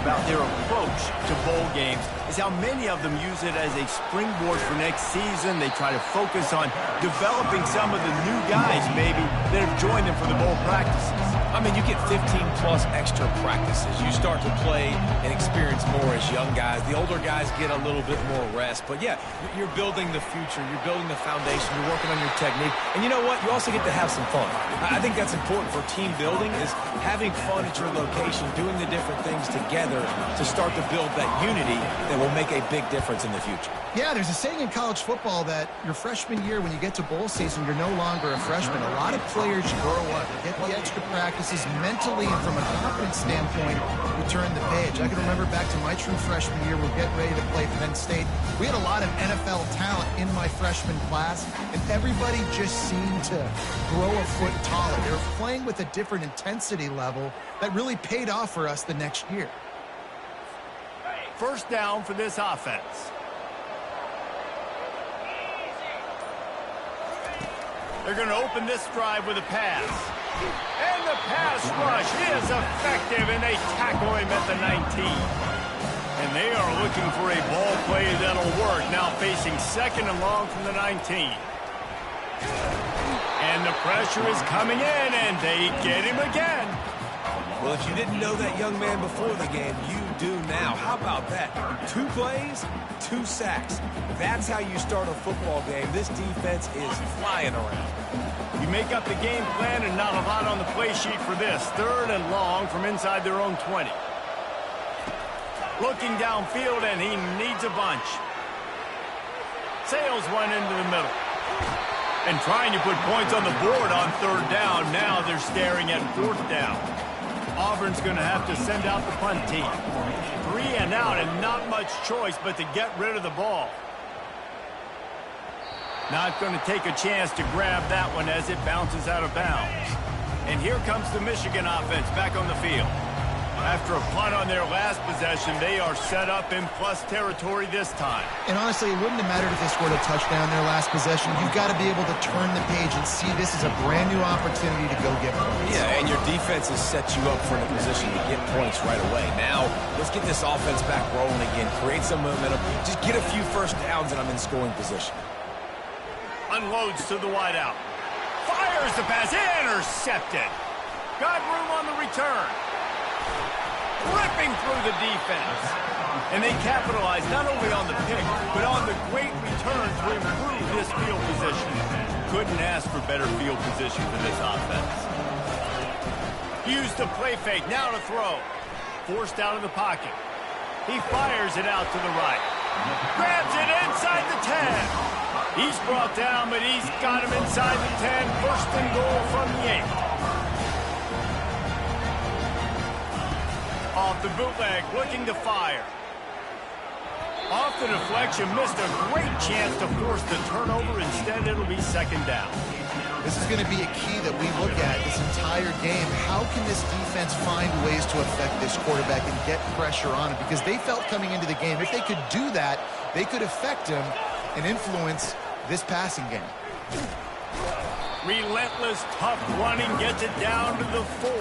about their approach to bowl games is how many of them use it as a springboard for next season. They try to focus on developing some of the new guys, maybe, that have joined them for the bowl practices. I mean, you get 15-plus extra practices. You start to play and experience more as young guys. The older guys get a little bit more rest. But, yeah, you're building the future. You're building the foundation. You're working on your technique. And you know what? You also get to have some fun. I think that's important for team building, is having fun at your location, doing the different things together to start to build that unity that will make a big difference in the future. Yeah, there's a saying in college football that your freshman year, when you get to bowl season, you're no longer a freshman. A lot of players grow up, get the extra practices mentally, and from a confidence standpoint, we turn the page. I can remember back to my true freshman year, we're getting ready to play Penn State. We had a lot of NFL talent in my freshman class, and everybody just seemed to grow a foot taller. They were playing with a different intensity level that really paid off for us the next year. First down for this offense. They're going to open this drive with a pass. And the pass rush is effective, and they tackle him at the 19. And they are looking for a ball play that'll work. Now facing second and long from the 19. And the pressure is coming in, and they get him again. Well, if you didn't know that young man before the game, you do now. How about that? 2 plays, 2 sacks. That's how you start a football game. This defense is flying around. You make up the game plan and not a lot on the play sheet for this. Third and long from inside their own 20. Looking downfield, and he needs a bunch. Sails one into the middle. And trying to put points on the board on third down. Now they're staring at fourth down. Auburn's going to have to send out the punt team. 3 and out, and not much choice but to get rid of the ball. Not going to take a chance to grab that one as it bounces out of bounds. And here comes the Michigan offense back on the field. After a punt on their last possession, they are set up in plus territory this time. And honestly, it wouldn't have mattered if they scored a touchdown their last possession. You've got to be able to turn the page and see this is a brand new opportunity to go get points. Yeah, and your defense has set you up for a position to get points right away. Now, let's get this offense back rolling again, create some momentum, just get a few first downs, and I'm in scoring position. Unloads to the wideout. Fires the pass, intercepted. Got room on the return. Ripping through the defense. And they capitalize not only on the pick, but on the great return to improve this field position. Couldn't ask for better field position for this offense. Used the play fake, now to throw. Forced out of the pocket. He fires it out to the right. Grabs it inside the 10. He's brought down, but he's got him inside the 10. First and goal from the 8. Off the bootleg, looking to fire. Off the deflection, missed a great chance to force the turnover. Instead, it'll be second down. This is going to be a key that we look at this entire game. How can this defense find ways to affect this quarterback and get pressure on him? Because they felt coming into the game, if they could do that, they could affect him and influence this passing game. Relentless, tough running, gets it down to the 4.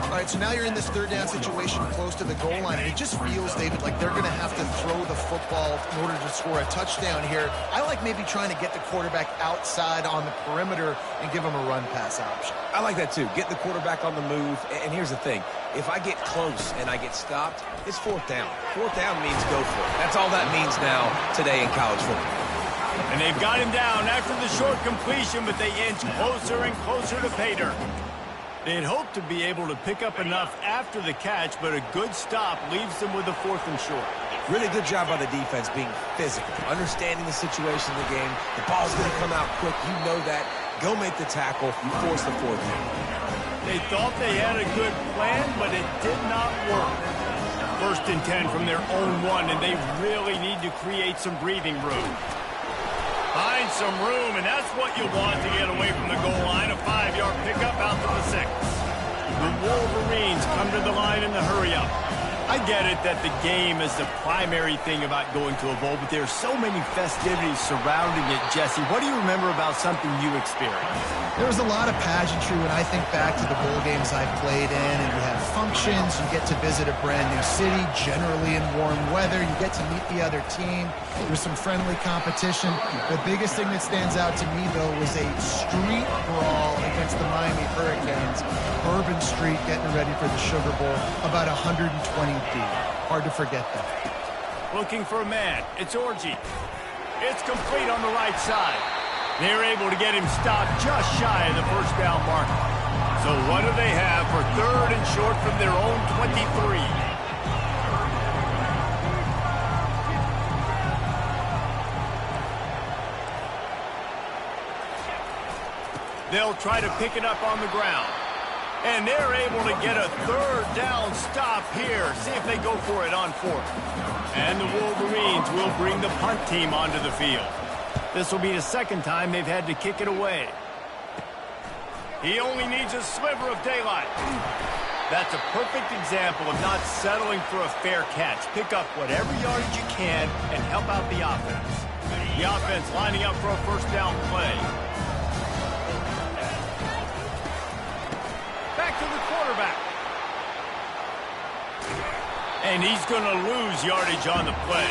All right, so now you're in this third down situation close to the goal line, and it just feels, David, like they're going to have to throw the football in order to score a touchdown here. I like maybe trying to get the quarterback outside on the perimeter and give him a run-pass option. I like that, too. Get the quarterback on the move. And here's the thing. If I get close and I get stopped, it's fourth down. Fourth down means go for it. That's all that means now today in college football. And they've got him down after the short completion, but they inch closer and closer to pay dirt. They'd hoped to be able to pick up enough after the catch, but a good stop leaves them with a 4th and short. Really good job by the defense being physical, understanding the situation in the game. The ball's going to come out quick. You know that. Go make the tackle. You force the 4th down. They thought they had a good plan, but it did not work. 1st and 10 from their own 1, and they really need to create some breathing room. Find some room, and that's what you want to get away from the goal line. A 5-yard pickup out to the 6. The Wolverines come to the line in the hurry-up. I I get it that the game is the primary thing about going to a bowl, but there are so many festivities surrounding it, Jesse. What do you remember about something you experienced? There was a lot of pageantry when I think back to the bowl games I've played in, and you have functions, you get to visit a brand new city, generally in warm weather, you get to meet the other team, there's some friendly competition. The biggest thing that stands out to me, though, was a street brawl against the Miami Hurricanes. Bourbon Street getting ready for the Sugar Bowl, about 120 deep. Hard to forget that. Looking for a man. It's Orji. It's complete on the right side. They're able to get him stopped just shy of the first down marker. So what do they have for 3rd and short from their own 23? They'll try to pick it up on the ground. And they're able to get a 3rd down stop here. See if they go for it on 4th. And the Wolverines will bring the punt team onto the field. This will be the 2nd time they've had to kick it away. He only needs a sliver of daylight. That's a perfect example of not settling for a fair catch. Pick up whatever yardage you can and help out the offense. The offense lining up for a 1st down play. Back to the quarterback. And he's going to lose yardage on the play.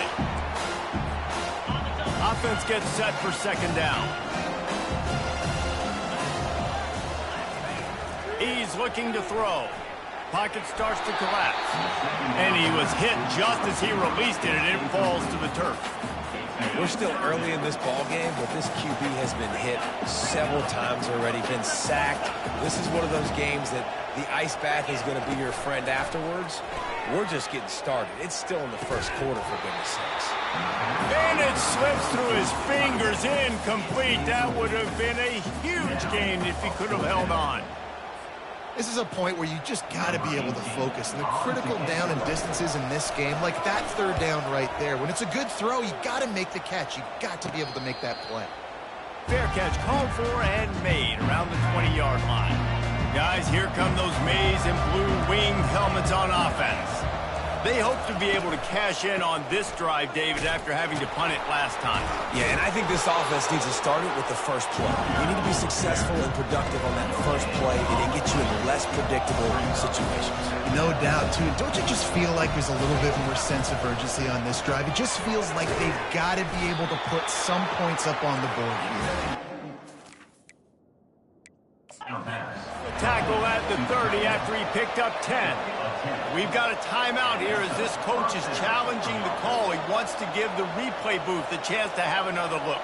Offense gets set for 2nd down. He's looking to throw. Pocket starts to collapse. And he was hit just as he released it, and it falls to the turf. We're still early in this ball game, but this QB has been hit several times already, been sacked. This is one of those games that the ice bath is going to be your friend afterwards. We're just getting started. It's still in the 1st quarter, for goodness sakes. And it slips through his fingers, incomplete. That would have been a huge gain if he could have held on. This is a point where you just got to be able to focus. And the critical down and distances in this game, like that 3rd down right there, when it's a good throw, you got to make the catch. You got to be able to make that play. Fair catch called for and made around the 20-yard line. Guys, here come those maize and blue winged helmets on offense. They hope to be able to cash in on this drive, David, after having to punt it last time. Yeah, and I think this offense needs to start it with the 1st play. You need to be successful and productive on that 1st play, and it gets you in less predictable situations. No doubt, too. Don't you just feel like there's a little bit more sense of urgency on this drive? It just feels like they've got to be able to put some points up on the board here. Tackle at the 30 after he picked up 10. We've got a timeout here as this coach is challenging the call. He wants to give the replay booth a chance to have another look.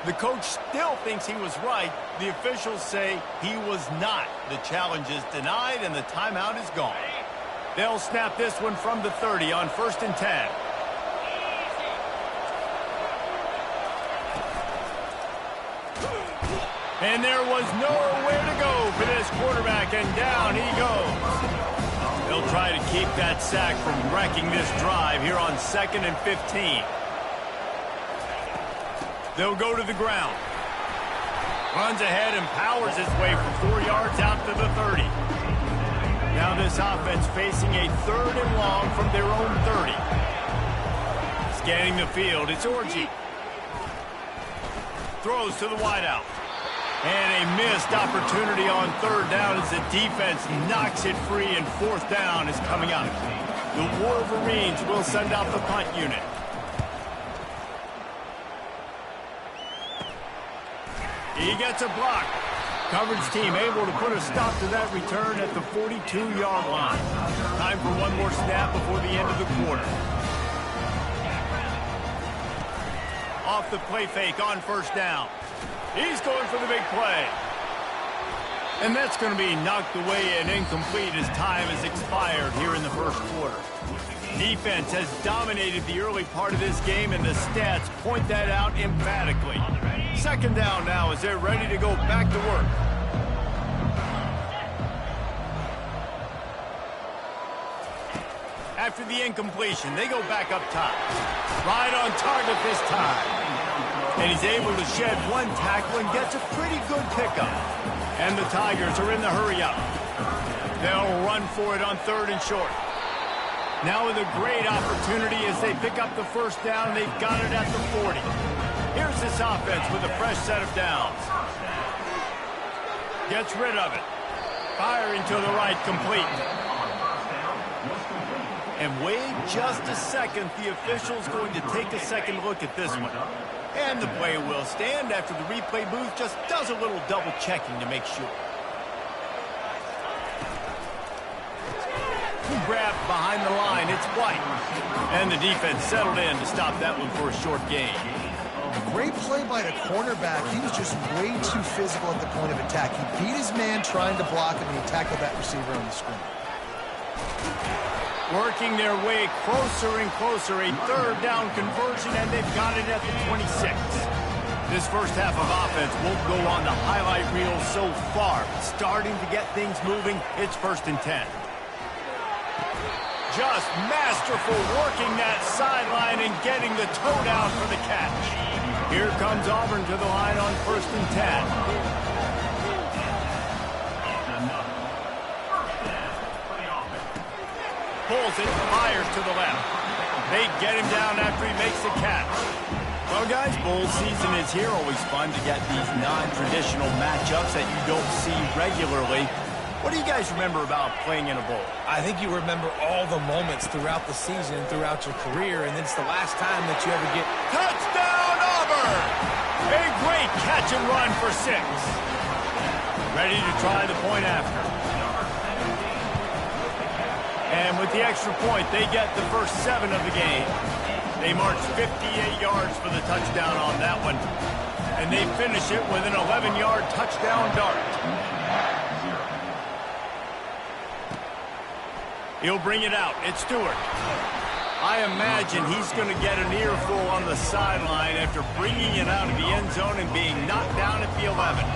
The coach still thinks he was right. The officials say he was not. The challenge is denied and the timeout is gone. They'll snap this one from the 30 on 1st and 10. And there was nowhere to go for this quarterback, and down he goes. They'll try to keep that sack from wrecking this drive here on 2nd and 15. They'll go to the ground. Runs ahead and powers his way for 4 yards out to the 30. Now this offense facing a 3rd and long from their own 30. Scanning the field, it's Orji. Throws to the wideout. And a missed opportunity on 3rd down as the defense knocks it free, and 4th down is coming up. The Wolverines will send out the punt unit. He gets a block. Coverage team able to put a stop to that return at the 42-yard line. Time for one more snap before the end of the quarter. Off the play fake on 1st down. He's going for the big play. And that's going to be knocked away and incomplete as time has expired here in the 1st quarter. Defense has dominated the early part of this game, and the stats point that out emphatically. 2nd down now as they're ready to go back to work. After the incompletion, they go back up top. Right on target this time. And he's able to shed one tackle and gets a pretty good pickup. And the Tigers are in the hurry-up. They'll run for it on 3rd and short. Now with a great opportunity as they pick up the first down. They've got it at the 40. Here's this offense with a fresh set of downs. Gets rid of it. Firing to the right, complete. And wait just a second. The official's going to take a second look at this one. And the play will stand after the replay booth just does a little double checking to make sure. Grabbed behind the line. It's White. And the defense settled in to stop that one for a short gain. Great play by the cornerback. He was just way too physical at the point of attack. He beat his man trying to block him, and he tackled that receiver on the screen. Working their way closer and closer. A 3rd down conversion, and they've got it at the 26. This first half of offense won't go on the highlight reel so far. Starting to get things moving. It's 1st and 10. Just masterful working that sideline and getting the toe down for the catch. Here comes Auburn to the line on 1st and 10. Pulls it, fires to the left. They get him down after he makes the catch. Well, guys, bowl season is here. Always fun to get these non-traditional matchups that you don't see regularly. What do you guys remember about playing in a bowl? I think you remember all the moments throughout the season, throughout your career, and it's the last time that you ever get... Touchdown, Auburn! A great catch and run for 6. Ready to try the point after. And with the extra point, they get the first 7 of the game. They march 58 yards for the touchdown on that one. And they finish it with an 11-yard touchdown dart. He'll bring it out. It's Stewart. I imagine he's going to get an earful on the sideline after bringing it out of the end zone and being knocked down at the 11.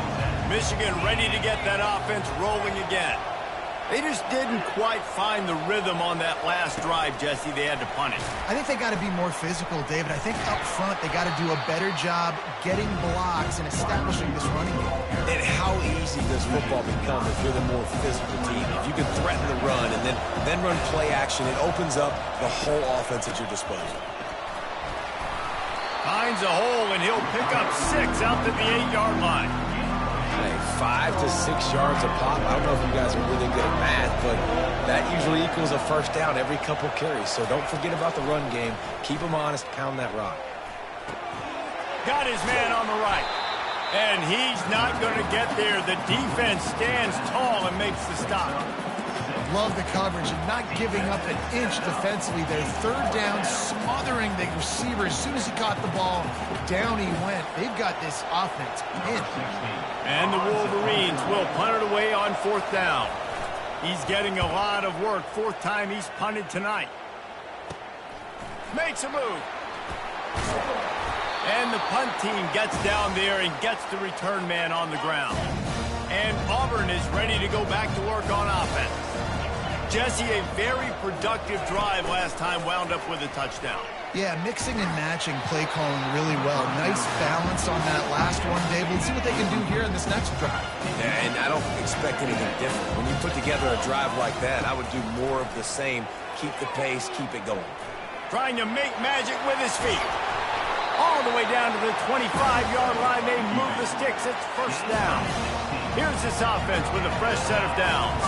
Michigan ready to get that offense rolling again. They just didn't quite find the rhythm on that last drive, Jesse. They had to punt it. I think they got to be more physical, David. I think up front they got to do a better job getting blocks and establishing this running game. And how easy does football become if you're the more physical team? If you can threaten the run and then run play action, it opens up the whole offense at your disposal. Finds a hole, and he'll pick up 6 out to the 8-yard line. 5 to 6 yards a pop. I don't know if you guys are really good at math, but that usually equals a first down every couple carries. So don't forget about the run game. Keep them honest. Pound that rock. Got his man on the right. And he's not going to get there. The defense stands tall and makes the stop. Love the coverage and not giving up an inch defensively. Their 3rd down, smothering the receiver. As soon as he caught the ball, down he went. They've got this offense in. And the Wolverines will punt it away on 4th down. He's getting a lot of work. 4th time he's punted tonight. Makes a move. And the punt team gets down there and gets the return man on the ground. And Auburn is ready to go back to work on offense. Jesse, a very productive drive last time, wound up with a touchdown. Yeah, mixing and matching play calling really well. Nice balance on that last one, Dave. Let's see what they can do here in this next drive. Yeah, and I don't expect anything different. When you put together a drive like that, I would do more of the same. Keep the pace, keep it going. Trying to make magic with his feet. All the way down to the 25-yard line. They move the sticks. It's 1st down. Here's this offense with a fresh set of downs.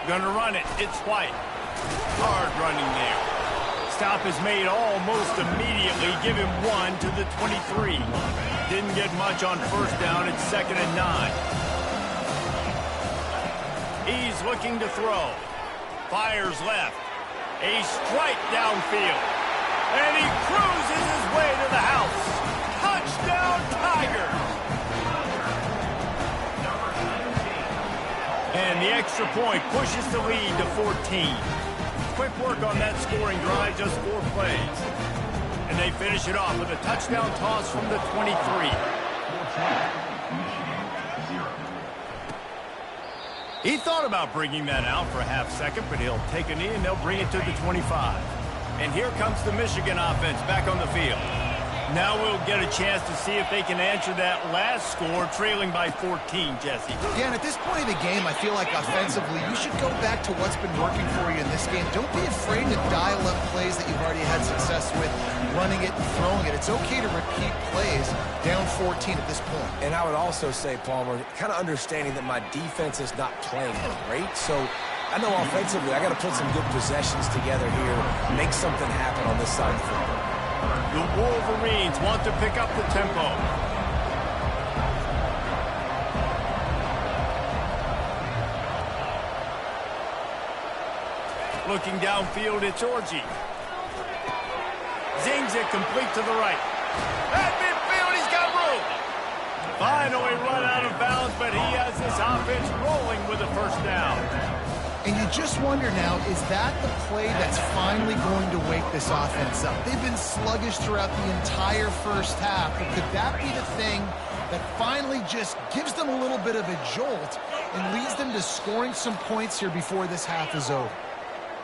Gonna run it. It's White. Hard running there. Stop is made almost immediately. Give him 1 to the 23. Didn't get much on 1st down. It's 2nd and 9. He's looking to throw. Fires left. A strike downfield. And he cruises his way to the house. Touchdown, Tigers! And the extra point pushes the lead to 14. Quick work on that scoring drive, just 4 plays. And they finish it off with a touchdown toss from the 23. He thought about bringing that out for a half second, but he'll take a knee and they'll bring it to the 25. And here comes the Michigan offense back on the field. Now we'll get a chance to see if they can answer that last score, trailing by 14, Jesse. Yeah, and at this point of the game, I feel like offensively, you should go back to what's been working for you in this game. Don't be afraid to dial up plays that you've already had success with, running it and throwing it. It's okay to repeat plays down 14 at this point. And I would also say, Palmer, kind of understanding that my defense is not playing great, so I know offensively I got to put some good possessions together here, make something happen on this side of the football. The Wolverines want to pick up the tempo. Looking downfield, it's Orji. Zings it complete to the right. At midfield, he's got room. Finally run out of bounds, but he has this offense rolling with a first down. And you just wonder now, is that the play that's finally going to wake this offense up? They've been sluggish throughout the entire first half, but could that be the thing that finally just gives them a little bit of a jolt and leads them to scoring some points here before this half is over?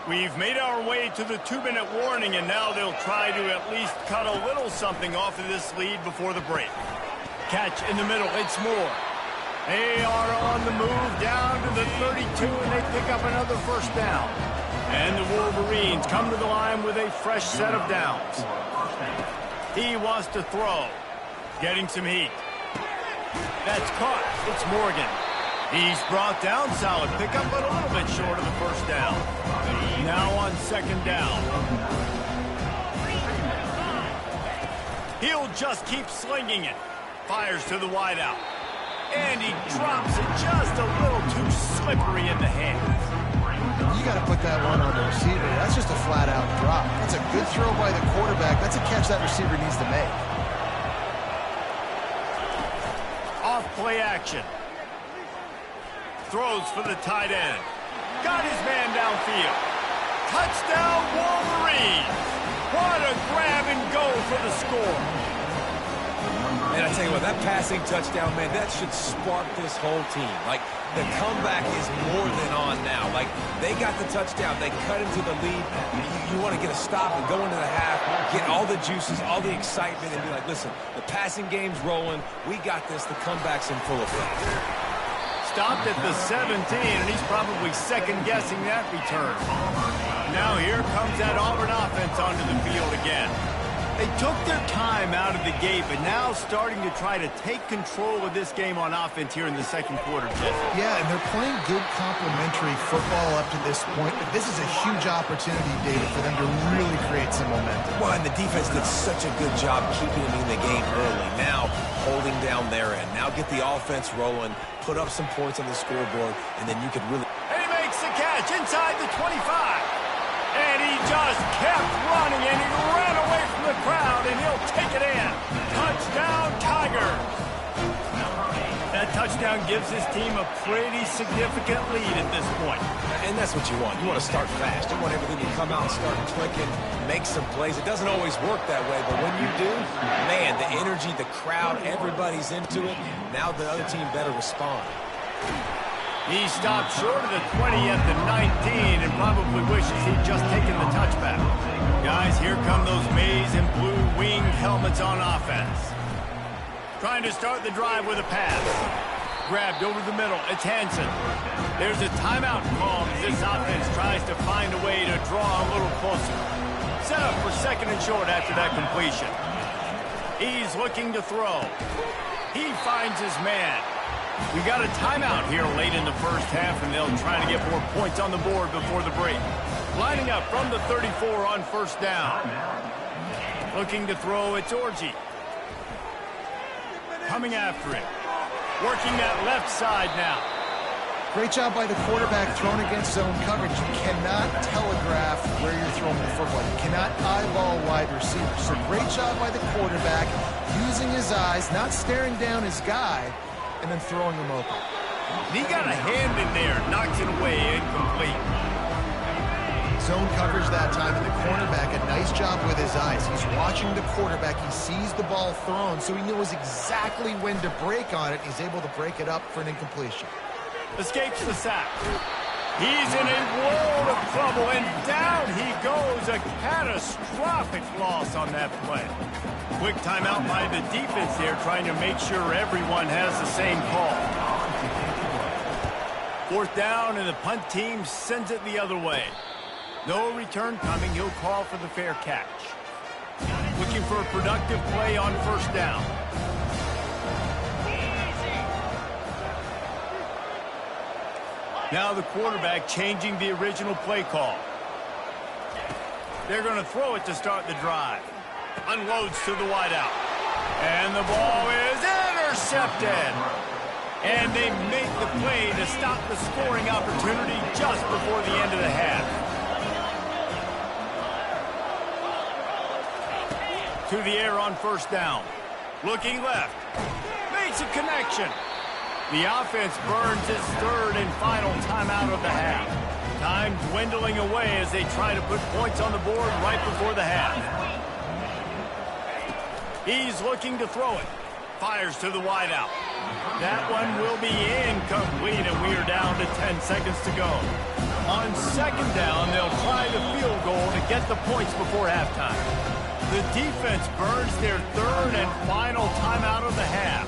We've made our way to the 2-minute warning, and now they'll try to at least cut a little something off of this lead before the break. Catch in the middle, it's Moore. They are on the move down to the 32, and they pick up another first down. And the Wolverines come to the line with a fresh set of downs. He wants to throw, getting some heat. That's caught. It's Morgan. He's brought down, solid pickup, but a little bit short of the first down. Now on second down. He'll just keep slinging it. Fires to the wideout. And he drops it just a little too slippery in the hands. You got to put that one on the receiver. That's just a flat-out drop. That's a good throw by the quarterback. That's a catch that receiver needs to make. Off play action. Throws for the tight end. Got his man downfield. Touchdown Wolverines. What a grab and go for the score. And I tell you what, that passing touchdown, man, that should spark this whole team. Like, the comeback is more than on now. Like, they got the touchdown. They cut into the lead. You want to get a stop and go into the half, get all the juices, all the excitement, and be like, listen, the passing game's rolling. We got this. The comeback's in full effect. Stopped at the 17, and he's probably second-guessing that return. Now here comes that Auburn offense onto the field again. They took their time out of the gate, but now starting to try to take control of this game on offense here in the second quarter, Jesse. Yeah, and they're playing good complementary football up to this point, but this is a huge opportunity, David, for them to really create some momentum. Well, and the defense did such a good job keeping them in the game early. Now, holding down their end. Now get the offense rolling, put up some points on the scoreboard, and then you could really... And he makes the catch inside the 25. And he just kept running, and he ran away from the crowd, and he'll take it in. Touchdown, Tigers. That touchdown gives his team a pretty significant lead at this point. And that's what you want. You want to start fast. You want everything to come out and start clicking, make some plays. It doesn't always work that way, but when you do, man, the energy, the crowd, everybody's into it. Now the other team better respond. He stopped short of the 20 at the 19 and probably wishes he'd just taken the touchback. Guys, here come those maize and blue winged helmets on offense. Trying to start the drive with a pass. Grabbed over the middle. It's Hansen. There's a timeout call as this offense tries to find a way to draw a little closer. Set up for second and short after that completion. He's looking to throw. He finds his man. We got a timeout here late in the first half, and they'll try to get more points on the board before the break. Lining up from the 34 on first down. Looking to throw, it's Orji. Coming after it. Working that left side now. Great job by the quarterback thrown against zone coverage. You cannot telegraph where you're throwing the football. You cannot eyeball wide receivers. So great job by the quarterback using his eyes, not staring down his guy, and then throwing him open. He got a hand in there, knocks it away, incomplete. Zone coverage that time, and the cornerback, a nice job with his eyes. He's watching the quarterback. He sees the ball thrown, so he knows exactly when to break on it. He's able to break it up for an incompletion. Escapes the sack. He's in a world of trouble, and down he goes. A catastrophic loss on that play. Quick timeout by the defense there, trying to make sure everyone has the same call. 4th down, and the punt team sends it the other way. No return coming. He'll call for the fair catch. Looking for a productive play on 1st down. Now the quarterback changing the original play call. They're going to throw it to start the drive. Unloads to the wideout. And the ball is intercepted. And they make the play to stop the scoring opportunity just before the end of the half. To the air on 1st down. Looking left. Makes a connection. The offense burns its 3rd and final timeout of the half. Time dwindling away as they try to put points on the board right before the half. He's looking to throw it. Fires to the wideout. That one will be incomplete, and we are down to 10 seconds to go. On 2nd down, they'll try the field goal to get the points before halftime. The defense burns their 3rd and final timeout of the half.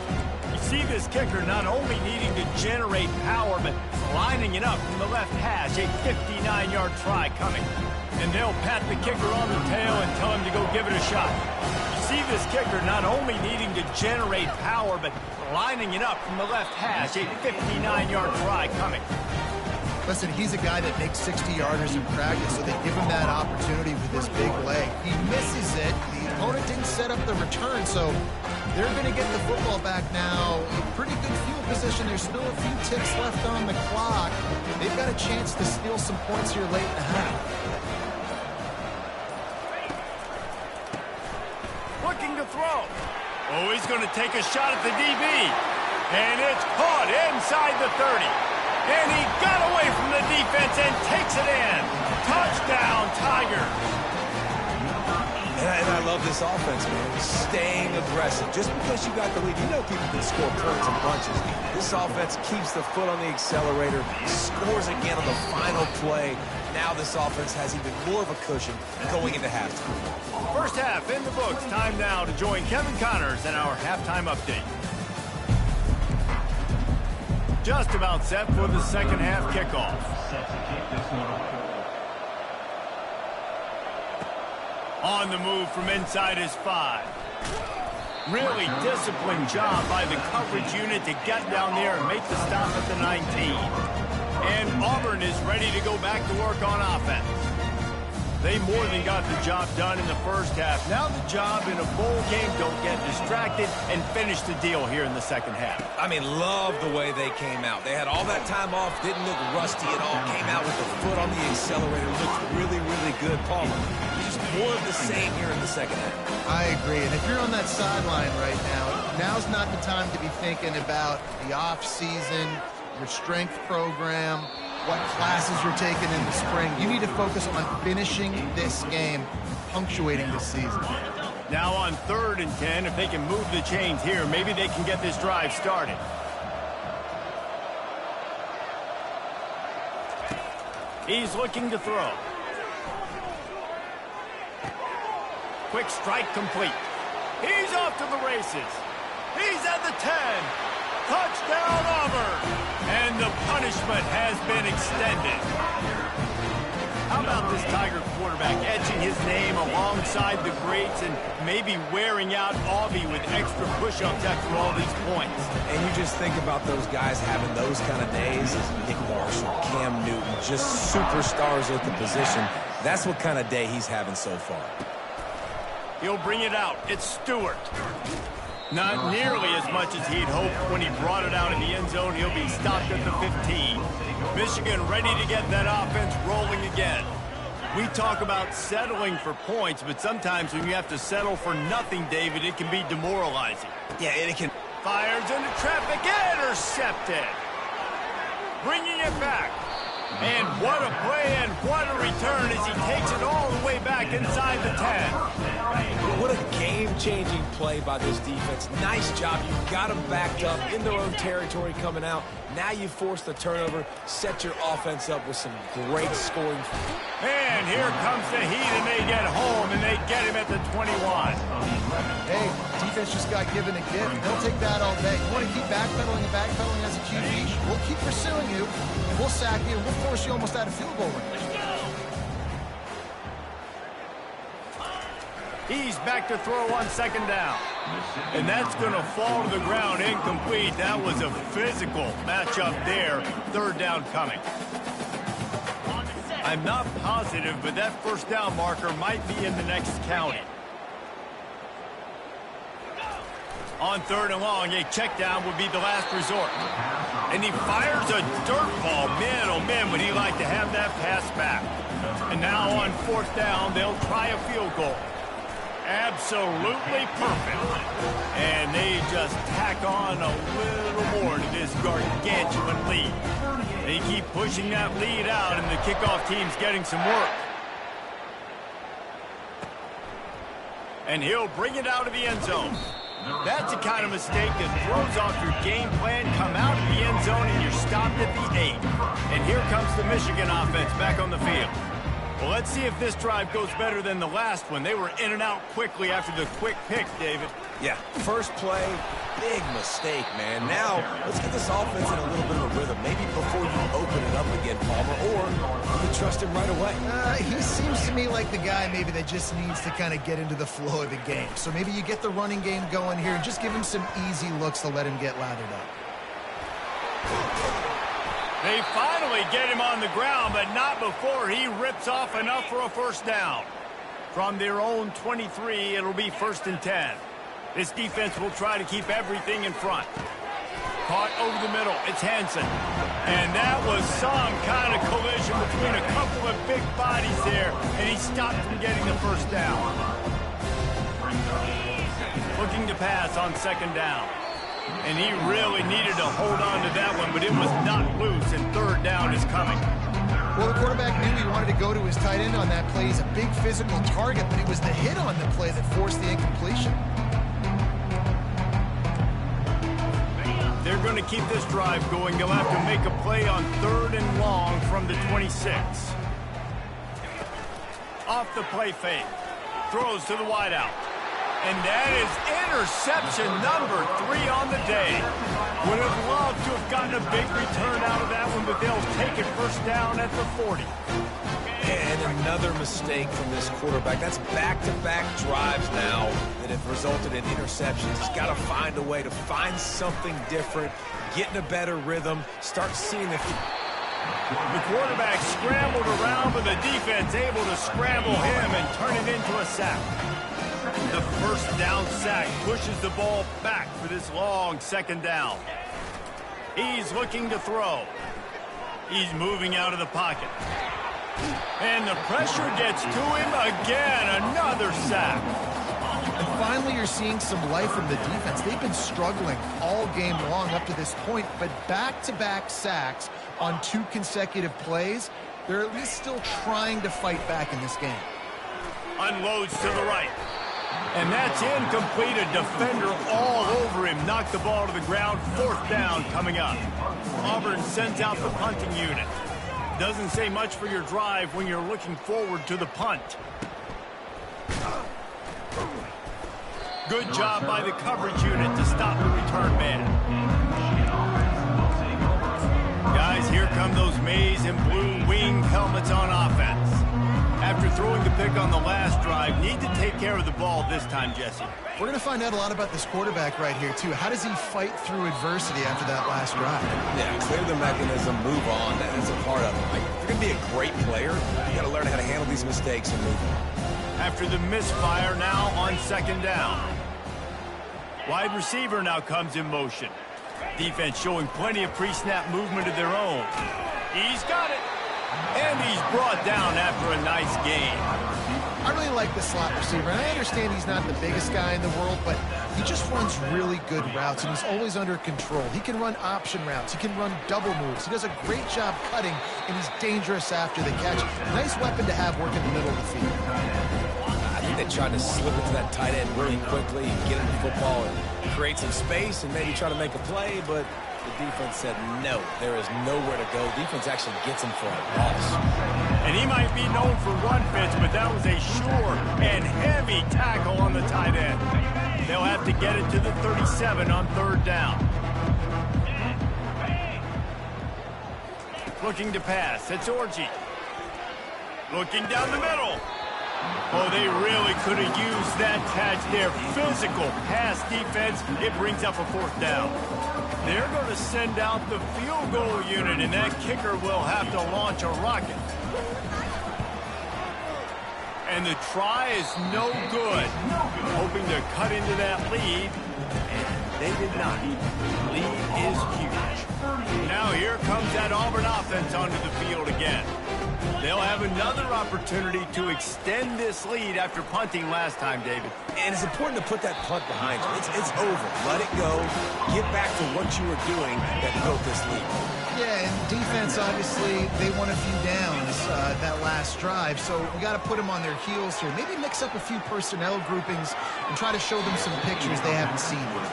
You see this kicker not only needing to generate power, but lining it up from the left hash. A 59-yard try coming. And they'll pat the kicker on the tail and tell him to go give it a shot. You see this kicker not only needing to generate power, but lining it up from the left hash. A 59-yard try coming. Listen, he's a guy that makes 60-yarders in practice, so they give him that opportunity with his big leg. He misses it. The opponent didn't set up the return, so they're going to get the football back now. A pretty good field position. There's still a few ticks left on the clock. They've got a chance to steal some points here late in the half. Looking to throw. Oh, he's going to take a shot at the DB. And it's caught inside the 30. And he got away from the defense and takes it in. Touchdown, Tigers. And I love this offense, man. Staying aggressive. Just because you got the lead, you know people can score points and bunches. This offense keeps the foot on the accelerator, scores again on the final play. Now this offense has even more of a cushion going into halftime. 1st half in the books. Time now to join Kevin Connors in our halftime update. Just about set for the 2nd half kickoff. On the move from inside his 5. Really disciplined job by the coverage unit to get down there and make the stop at the 19. And Auburn is ready to go back to work on offense. They more than got the job done in the 1st half. Now the job in a bowl game, don't get distracted, and finish the deal here in the 2nd half. I mean, love the way they came out. They had all that time off, didn't look rusty at all, came out with the foot on the accelerator, looked really, really good. Paul, just more of the same here in the 2nd half. I agree, and if you're on that sideline right now, now's not the time to be thinking about the off-season, your strength program, what classes you're taking in the spring. You need to focus on finishing this game, punctuating this season. Now on 3rd and 10, if they can move the chains here, maybe they can get this drive started. He's looking to throw. Quick strike complete. He's off to the races. He's at the 10. Touchdown, Auburn. And the punishment has been extended. How about this Tiger quarterback etching his name alongside the greats and maybe wearing out Aubie with extra push-ups after all these points? And you just think about those guys having those kind of days as Nick Marshall, Cam Newton, just superstars at the position. That's what kind of day he's having so far. He'll bring it out. It's Stewart. Not nearly as much as he'd hoped when he brought it out in the end zone. He'll be stopped at the 15. Michigan ready to get that offense rolling again. We talk about settling for points, but sometimes when you have to settle for nothing, David, it can be demoralizing. Yeah, and it can. Fires into traffic, intercepted. Bringing it back. And what a play and what a return as he takes it all the way back inside the 10. What a game-changing play by this defense. Nice job. You got them backed up in their own territory coming out. Now you force the turnover, set your offense up with some great scoring. And here comes the Heat, and they get home, and they get him at the 21. Hey, defense just got given a gift. They'll take that all day. You want to keep backpedaling and backpedaling as a QB? We'll keep pursuing you, and we'll sack you, and we'll force you almost out of field goal range. He's back to throw on second down. And that's going to fall to the ground incomplete. That was a physical matchup there. Third down coming. I'm not positive, but that first down marker might be in the next county. On third and long, a check down would be the last resort. And he fires a dirt ball. Man, oh man, would he like to have that pass back. And now on fourth down, they'll try a field goal. Absolutely perfect. And they just tack on a little more to this gargantuan lead. They keep pushing that lead out, and the kickoff team's getting some work. And he'll bring it out of the end zone. That's the kind of mistake that throws off your game plan. Come out of the end zone, and you're stopped at the 8. And here comes the Michigan offense back on the field. Well, let's see if this drive goes better than the last one. They were in and out quickly after the quick pick, David. Yeah, first play, big mistake, man. Now, let's get this offense in a little bit of a rhythm. Maybe before you open it up again, Palmer, or you can trust him right away. He seems to me like the guy maybe that just needs to kind of get into the flow of the game. So maybe you get the running game going here and just give him some easy looks to let him get lathered up. They finally get him on the ground, but not before he rips off enough for a first down. From their own 23, it'll be first and 10. This defense will try to keep everything in front. Caught over the middle. It's Hansen. And that was some kind of collision between a couple of big bodies there, and he stopped from getting the first down. Looking to pass on second down. And he really needed to hold on to that one, but it was not loose, and third down is coming. Well, the quarterback knew he wanted to go to his tight end on that play. He's a big physical target, but it was the hit on the play that forced the incompletion. They're going to keep this drive going. They'll have to make a play on third and long from the 26. Off the play fake. Throws to the wideout. And that is interception number 3 on the day. Would have loved to have gotten a big return out of that one, but they'll take it first down at the 40. And another mistake from this quarterback. That's back-to-back drives now that have resulted in interceptions. He's got to find a way to find something different, get in a better rhythm, start seeing if... The quarterback scrambled around, but the defense able to scramble him and turn it into a sack. The first down sack pushes the ball back for this long second down. He's looking to throw. He's moving out of the pocket. And the pressure gets to him again. Another sack. And finally, you're seeing some life from the defense. They've been struggling all game long up to this point, but back-to-back sacks on 2 consecutive plays, they're at least still trying to fight back in this game. Unloads to the right. And that's incomplete. A defender all over him. Knocked the ball to the ground. Fourth down coming up. Auburn sends out the punting unit. Doesn't say much for your drive when you're looking forward to the punt. Good job by the coverage unit to stop the return man. Guys, here come those maize and blue winged helmets on offense. After throwing the pick on the last drive, need to take care of the ball this time, Jesse. We're going to find out a lot about this quarterback right here, too. How does he fight through adversity after that last drive? Yeah, clear the mechanism, move on. That is a part of it. Like, if you're going to be a great player, you got to learn how to handle these mistakes and move on. After the misfire, now on second down. Wide receiver now comes in motion. Defense showing plenty of pre-snap movement of their own. He's got it. And he's brought down after a nice game. I really like the slot receiver, and I understand he's not the biggest guy in the world, but He just runs really good routes, and he's always under control. He can run option routes. He can run double moves. He does a great job cutting, and he's dangerous after the catch. Nice weapon to have working the middle of the field. I think they tried to slip it to that tight end really quickly and get him the football and create some space and maybe try to make a play, but the defense said no. There is nowhere to go. Defense actually gets him for a loss. And he might be known for run fits, but that was a sure and heavy tackle on the tight end. They'll have to get it to the 37 on 3rd down. Looking to pass. It's Orji. Looking down the middle. Oh, they really could have used that catch there. Physical pass defense. It brings up a 4th down. They're going to send out the field goal unit, and that kicker will have to launch a rocket. And the try is no good. Hoping to cut into that lead, and they did not. The lead is huge. Now here comes that Auburn offense onto the field again. They'll have another opportunity to extend this lead after punting last time, David. And it's important to put that punt behind you. It's over. Let it go. Get back to what you were doing that built this lead. Yeah, and defense, obviously, they won a few downs that last drive, so we got to put them on their heels here. Maybe mix up a few personnel groupings and try to show them some pictures they haven't seen yet.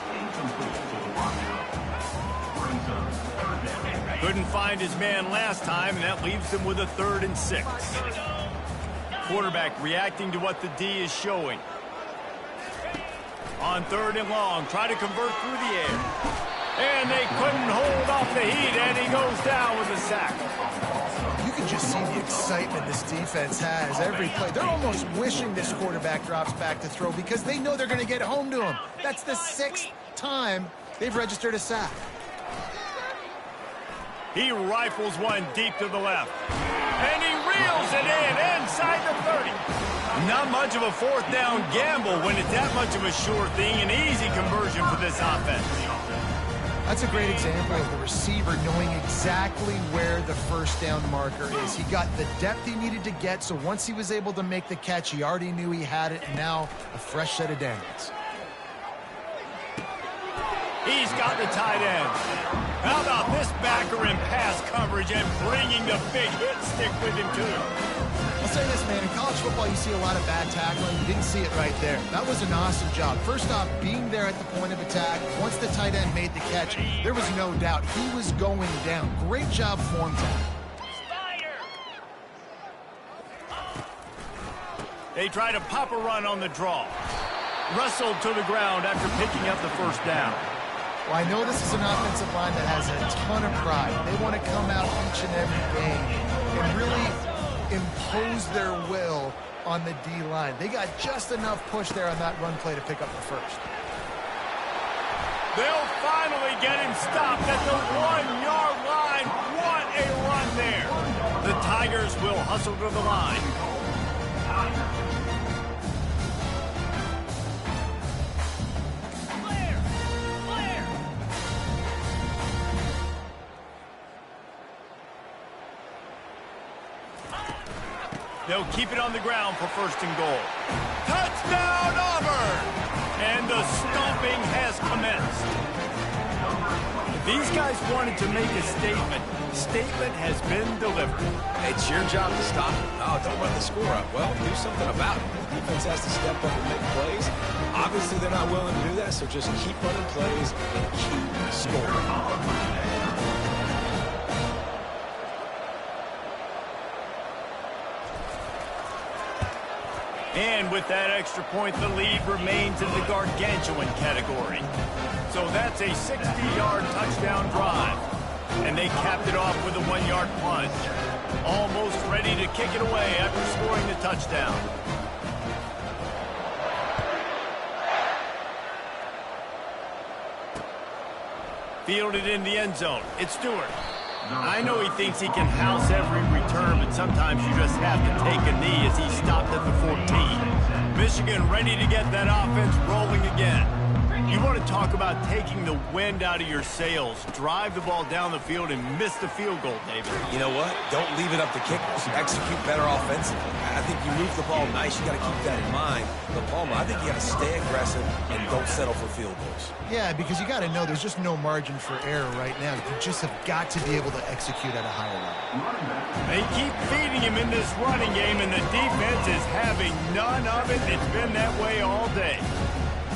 Couldn't find his man last time, and that leaves him with a 3rd and 6. Quarterback reacting to what the D is showing. On 3rd and long, try to convert through the air. And they couldn't hold off the heat, and he goes down with a sack. You can just see the excitement this defense has every play. They're almost wishing this quarterback drops back to throw because they know they're going to get home to him. That's the 6th time they've registered a sack. He rifles one deep to the left. And he reels it in inside the 30. Not much of a 4th down gamble when it's that much of a sure thing. An easy conversion for this offense. That's a great example of the receiver knowing exactly where the 1st down marker is. He got the depth he needed to get, so once he was able to make the catch, he already knew he had it, and now a fresh set of downs. He's got the tight end. How about this backer in pass coverage and bringing the big hit stick with him, too? I'll say this, man. In college football, you see a lot of bad tackling. You didn't see it right there. That was an awesome job. First off, being there at the point of attack. Once the tight end made the catch, there was no doubt he was going down. Great job form tackle. They try to pop a run on the draw. Wrestled to the ground after picking up the 1st down. Well, I know this is an offensive line that has a ton of pride. They want to come out each and every game and really impose their will on the D-line. They got just enough push there on that run play to pick up the 1st. They'll finally get him stopped at the 1-yard line. What a run there. The Tigers will hustle to the line. They'll keep it on the ground for 1st and goal. Touchdown, Auburn! And the stomping has commenced. These guys wanted to make a statement. The statement has been delivered. It's your job to stop it. Oh, don't run the score up. Well, do something about it. The defense has to step up and make plays. Obviously, they're not willing to do that, so just keep running plays and keep scoring. And with that extra point, the lead remains in the gargantuan category. So that's a 60-yard touchdown drive. And they capped it off with a 1-yard punt. Almost ready to kick it away after scoring the touchdown. Fielded in the end zone. It's Stewart. I know he thinks he can house every return, but sometimes you just have to take a knee as he stopped at the 14. Michigan ready to get that offense rolling again. You want to talk about taking the wind out of your sails. Drive the ball down the field and miss the field goal, David. You know what? Don't leave it up to kickers. Execute better offensively. I think you move the ball nice. You got to keep that in mind. But, Palmer, I think you got to stay aggressive and don't settle for field goals. Yeah, because you got to know there's just no margin for error right now. You just have got to be able to execute at a higher level. They keep feeding him in this running game, and the defense is having none of it. It's been that way all day.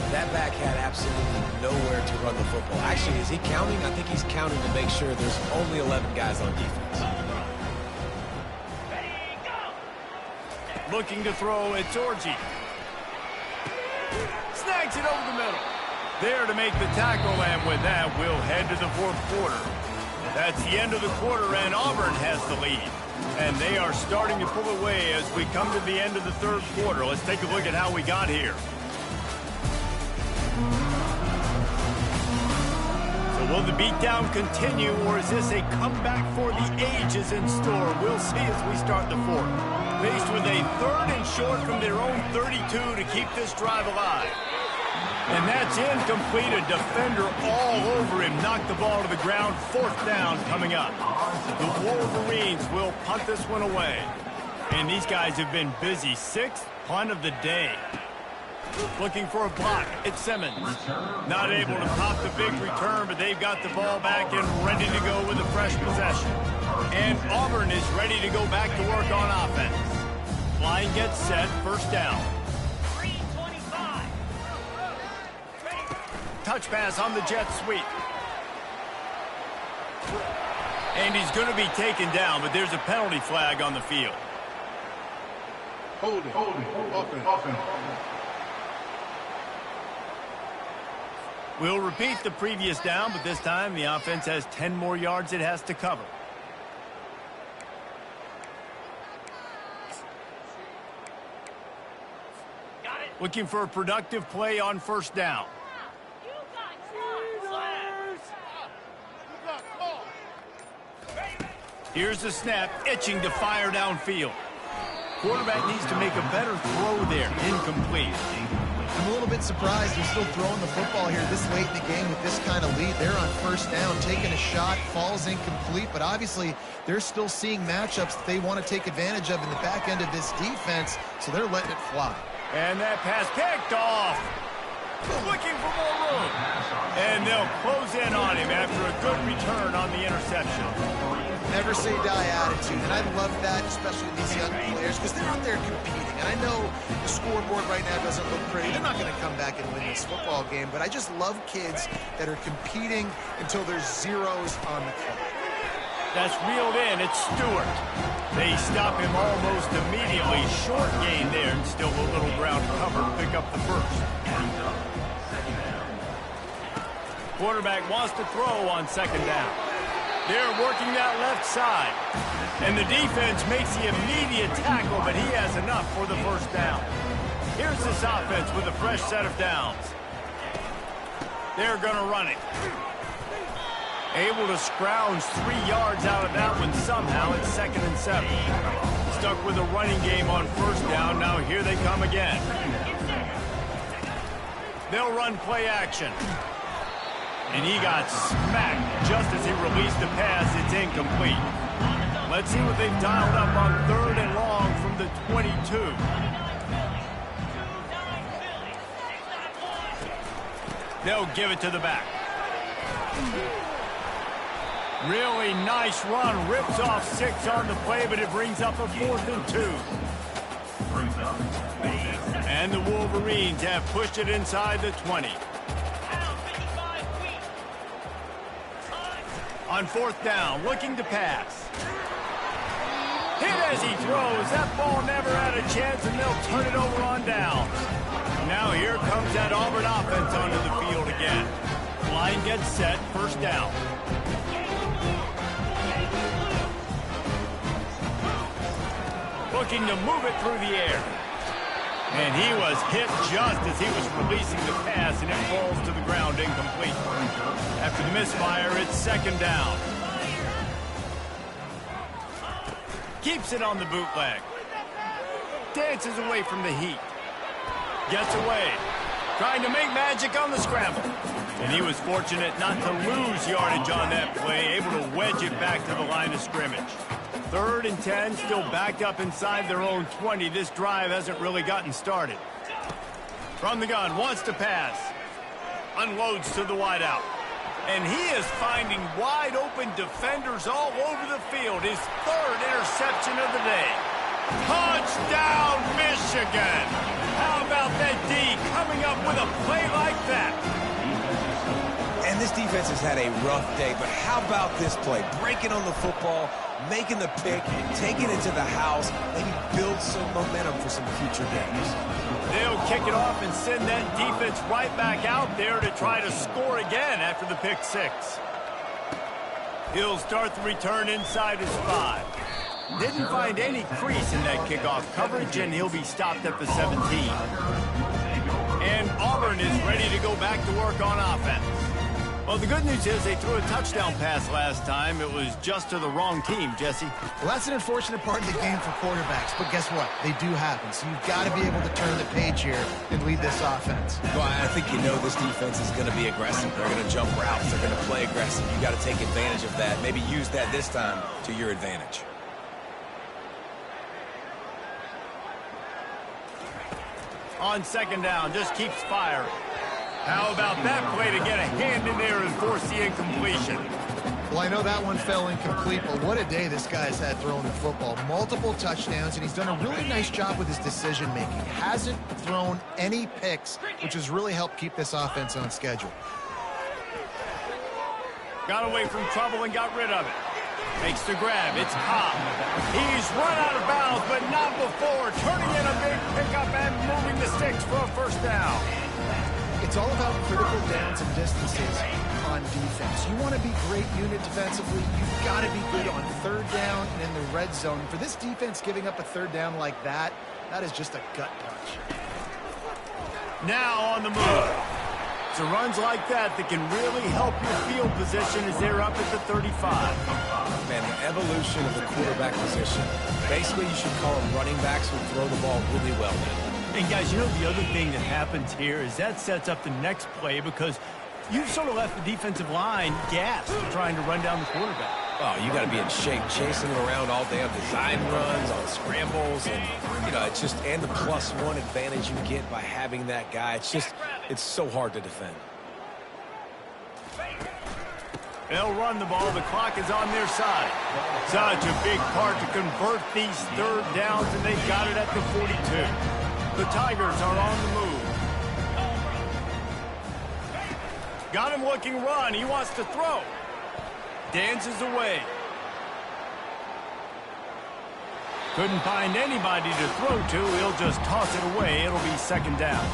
That back had absolutely nowhere to run the football. Actually, is he counting? I think he's counting to make sure there's only 11 guys on defense. Looking to throw, it's Orji. Snags it over the middle. There to make the tackle, and with that, we'll head to the fourth quarter. That's the end of the quarter, and Auburn has the lead. And they are starting to pull away as we come to the end of the third quarter. Let's take a look at how we got here. Will the beatdown continue, or is this a comeback for the ages in store? We'll see as we start the fourth. Faced with a 3rd and short from their own 32 to keep this drive alive. And that's incomplete. A defender all over him. Knocked the ball to the ground. 4th down coming up. The Wolverines will punt this one away. And these guys have been busy. 6th punt of the day. Looking for a block. It's Simmons. Not able to pop the big return, but they've got the ball back and ready to go with a fresh possession. And Auburn is ready to go back to work on offense. Line gets set. 1st down. Touch pass on the jet sweep. And he's going to be taken down, but there's a penalty flag on the field. Hold it. Offense. We'll repeat the previous down, but this time the offense has 10 more yards it has to cover. Looking for a productive play on 1st down. Here's the snap, itching to fire downfield. Quarterback needs to make a better throw there. Incomplete. I'm a little bit surprised they're still throwing the football here this late in the game with this kind of lead. They're on 1st down, taking a shot, falls incomplete, but obviously they're still seeing matchups that they want to take advantage of in the back end of this defense, so they're letting it fly. And that pass picked off. Looking for more room. And they'll close in on him after a good return on the interception. Never say die attitude, and I love that, especially these young players, because they're out there competing. And I know the scoreboard right now doesn't look pretty. They're not going to come back and win this football game, but I just love kids that are competing until there's zeros on the clock. That's reeled in. It's Stewart. They stop him almost immediately. Short gain there, and still a little ground cover. Pick up the 1st. Quarterback wants to throw on 2nd down. They're working that left side. And the defense makes the immediate tackle, but he has enough for the 1st down. Here's this offense with a fresh set of downs. They're going to run it. Able to scrounge 3 yards out of that one somehow. It's 2nd and 7. Stuck with a running game on 1st down. Now here they come again. They'll run play action. And he got smacked just as he released the pass. It's incomplete. Let's see what they've dialed up on 3rd and long from the 22. They'll give it to the back. Really nice run. Rips off 6 on the play, but it brings up a 4th and 2. And the Wolverines have pushed it inside the 20. On 4th down, looking to pass. Hit as he throws. That ball never had a chance, and they'll turn it over on downs. Now here comes that Auburn offense onto the field again. Line gets set, 1st down. Looking to move it through the air. And he was hit just as he was releasing the pass, and it falls to the ground incomplete. After the misfire, it's 2nd down. Keeps it on the bootleg. Dances away from the heat. Gets away. Trying to make magic on the scramble. And he was fortunate not to lose yardage on that play, able to wedge it back to the line of scrimmage. 3rd and 10, still backed up inside their own 20. This drive hasn't really gotten started. From the gun, wants to pass. Unloads to the wideout. And he is finding wide open defenders all over the field. His 3rd interception of the day. Touchdown, Michigan! How about that D coming up with a play like that? And this defense has had a rough day, but how about this play? Breaking on the football, making the pick, taking it to the house, maybe build some momentum for some future games. They'll kick it off and send that defense right back out there to try to score again after the pick 6. He'll start the return inside his 5. Didn't find any crease in that kickoff coverage, and he'll be stopped at the 17. And Auburn is ready to go back to work on offense. Well, the good news is they threw a touchdown pass last time. It was just to the wrong team, Jesse. Well, that's an unfortunate part of the game for quarterbacks, but guess what? They do happen, so you've got to be able to turn the page here and lead this offense. Well, I think you know this defense is going to be aggressive. They're going to jump routes. They're going to play aggressive. You got to take advantage of that. Maybe use that this time to your advantage. On 2nd down, just keeps firing. How about that play to get a hand in there and force the incompletion? Well, I know that one fell incomplete, but what a day this guy's had throwing the football. Multiple touchdowns, and he's done a really nice job with his decision-making. Hasn't thrown any picks, which has really helped keep this offense on schedule. Got away from trouble and got rid of it. Makes the grab. It's Cobb. He's run out of bounds, but not before. Turning in a big pickup and moving the sticks for a 1st down. It's all about critical downs and distances on defense. You want to be great unit defensively. You've got to be good on 3rd down and in the red zone. For this defense giving up a 3rd down like that, that is just a gut punch. Now on the move. So runs like that can really help your field position as they're up at the 35. Man, the evolution of the quarterback position. Basically, you should call them running backs who throw the ball really well. And guys, you know the other thing that happens here is that sets up the next play because you've sort of left the defensive line gassed trying to run down the quarterback. Oh, you got to be in shape, chasing him around all day on design runs, on scrambles, and, you know, it's just, and the +1 advantage you get by having that guy. It's just, it's so hard to defend. They'll run the ball. The clock is on their side. Such a big part to convert these 3rd downs, and they've got it at the 42. The Tigers are on the move. Got him looking run. He wants to throw. Dances away. Couldn't find anybody to throw to. He'll just toss it away. It'll be 2nd down.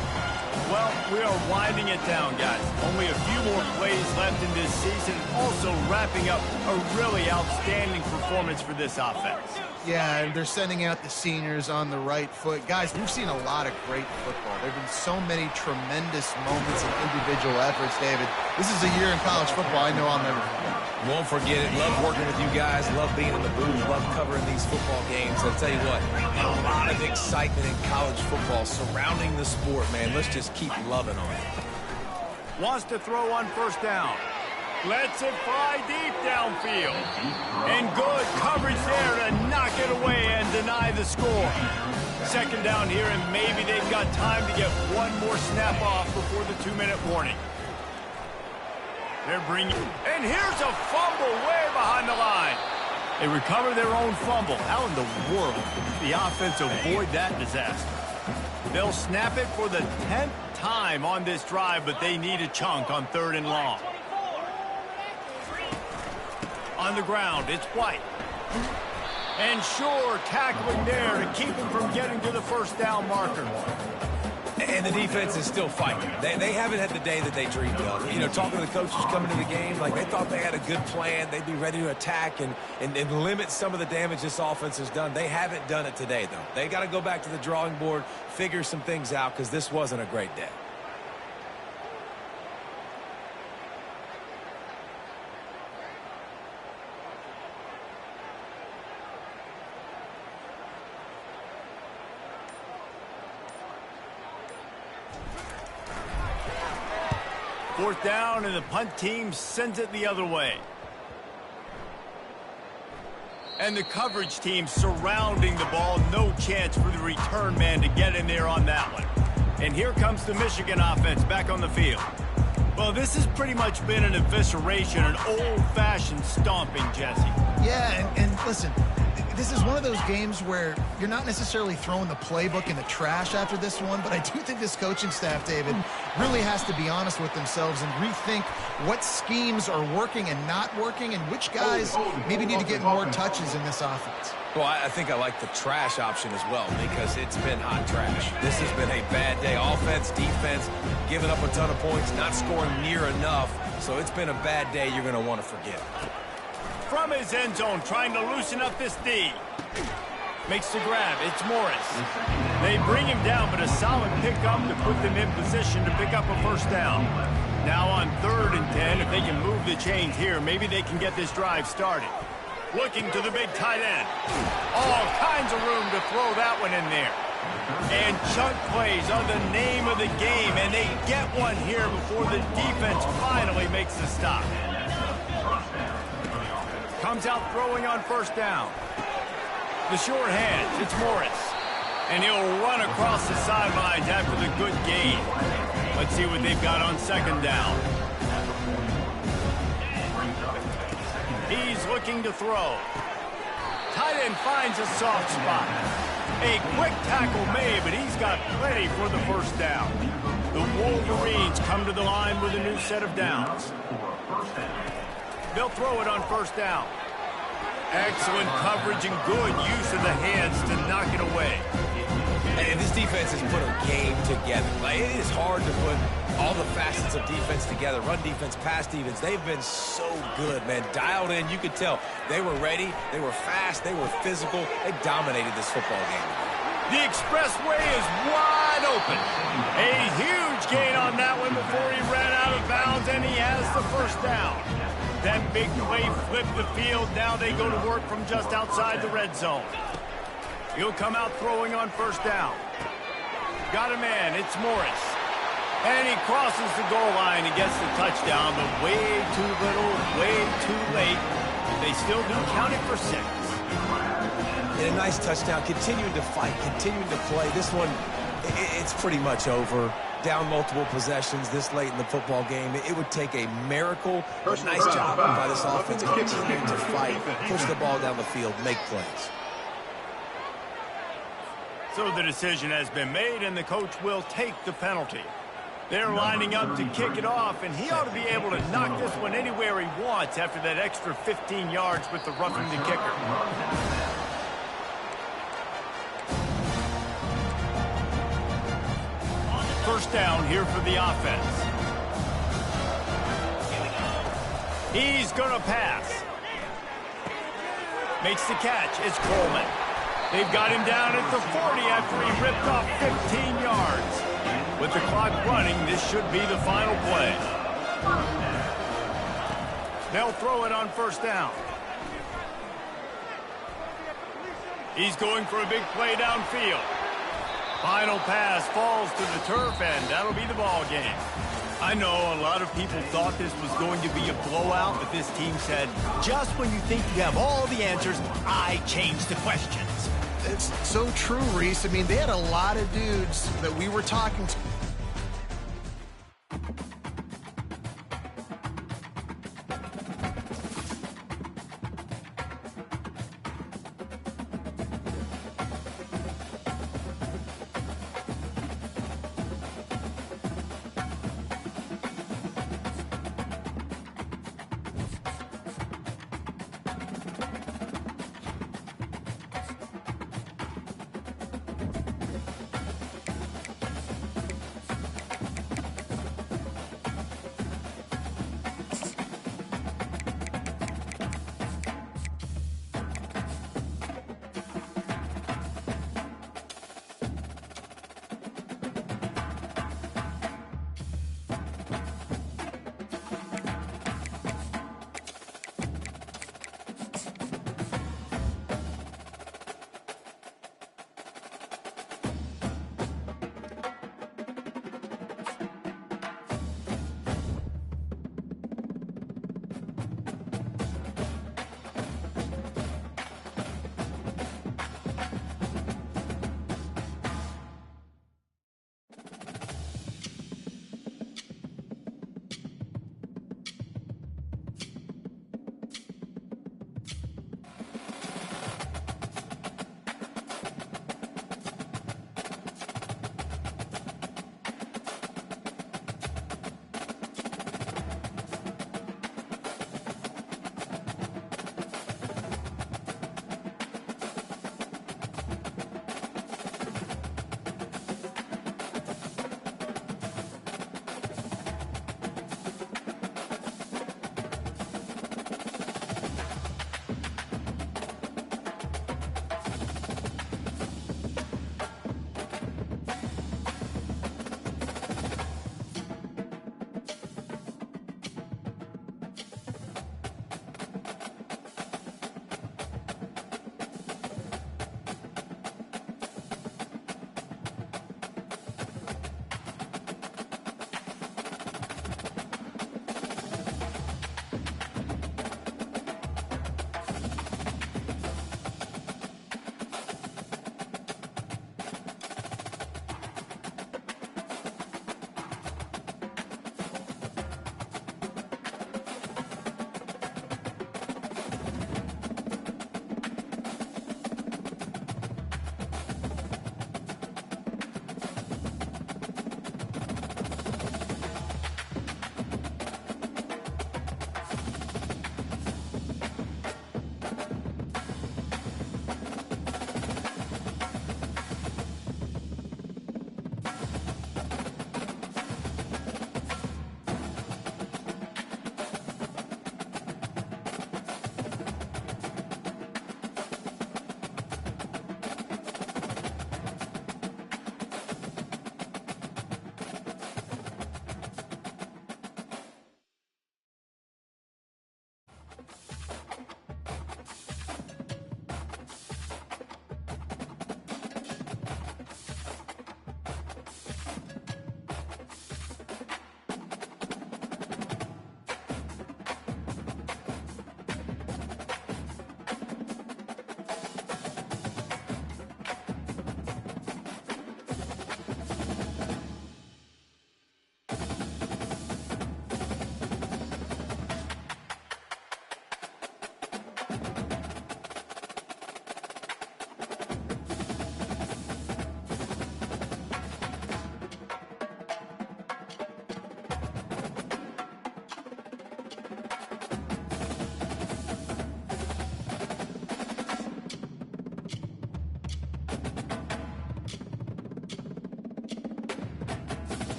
Well, we are winding it down, guys. Only a few more plays left in this season. Also wrapping up a really outstanding performance for this offense. Yeah, and they're sending out the seniors on the right foot. Guys, we've seen a lot of great football. There have been so many tremendous moments and individual efforts, David. This is a year in college football I know I'll never forget. Won't forget it. Love working with you guys. Love being in the booth. Love covering these football games. I'll tell you what, a lot of excitement in college football surrounding the sport, man. Let's just keep loving on it. Wants to throw on 1st down. Lets it fly deep downfield. And good coverage there to knock it away and deny the score. 2nd down here, and maybe they've got time to get one more snap off before the 2-minute warning. They're bringing, and here's a fumble way behind the line. They recover their own fumble. How in the world did the offense avoid that disaster? They'll snap it for the 10th time on this drive, but they need a chunk on 3rd and long. On the ground, it's White. And sure, tackling there to keep him from getting to the 1st down marker. And the defense is still fighting. They haven't had the day that they dreamed of. You know, talking to the coaches coming to the game, like they thought they had a good plan. They'd be ready to attack and limit some of the damage this offense has done. They haven't done it today, though. They got to go back to the drawing board, figure some things out, because this wasn't a great day. 4th down, and the punt team sends it the other way. And the coverage team surrounding the ball. No chance for the return man to get in there on that one. And here comes the Michigan offense back on the field. Well, this has pretty much been an evisceration, an old-fashioned stomping, Jesse. Yeah, and listen, this is one of those games where you're not necessarily throwing the playbook in the trash after this one, but I do think this coaching staff, David, really has to be honest with themselves and rethink what schemes are working and not working and which guys maybe need to get more touches in this offense. Well, I think I like the trash option as well because it's been hot trash. This has been a bad day. Offense, defense, giving up a ton of points, not scoring near enough. So it's been a bad day you're going to want to forget. From his end zone, trying to loosen up this D. Makes the grab. It's Morris. They bring him down, but a solid pickup to put them in position to pick up a 1st down. Now on 3rd and 10, if they can move the chains here, maybe they can get this drive started. Looking to the big tight end. All kinds of room to throw that one in there. And chunk plays are the name of the game, and they get one here before the defense finally makes the stop. Comes out throwing on 1st down. The short hands, it's Morris. And he'll run across the sidelines after the good gain. Let's see what they've got on 2nd down. He's looking to throw. Tight end finds a soft spot. A quick tackle made, but he's got plenty for the 1st down. The Wolverines come to the line with a new set of downs. They'll throw it on 1st down. Excellent coverage and good use of the hands to knock it away. And this defense has put a game together. Like, it is hard to put all the facets of defense together. Run defense, pass defense. They've been so good, man. Dialed in. You could tell they were ready. They were fast. They were physical. They dominated this football game. The expressway is wide open. A huge gain on that one before he ran out of bounds, and he has the 1st down. That big play flipped the field. Now they go to work from just outside the red zone. He'll come out throwing on 1st down. Got a man. It's Morris. And he crosses the goal line and gets the touchdown, but way too little, way too late. They still do count it for 6. And a nice touchdown. Continuing to fight, continuing to play. This one, it's pretty much over. Down multiple possessions this late in the football game. It would take a miracle. A nice job by this offense continuing to fight, push the ball down the field, make plays. So the decision has been made, and the coach will take the penalty. They're lining up to kick it off, and he ought to be able to knock this one anywhere he wants after that extra 15 yards with the roughing the kicker. First down here for the offense. He's going to pass. Makes the catch. It's Coleman. They've got him down at the 40 after he ripped off 15 yards. With the clock running, this should be the final play. They'll throw it on 1st down. He's going for a big play downfield. Final pass falls to the turf, and that'll be the ball game. I know a lot of people thought this was going to be a blowout, but this team said, just when you think you have all the answers, I change the questions. It's so true, Reese. I mean, they had a lot of dudes that we were talking to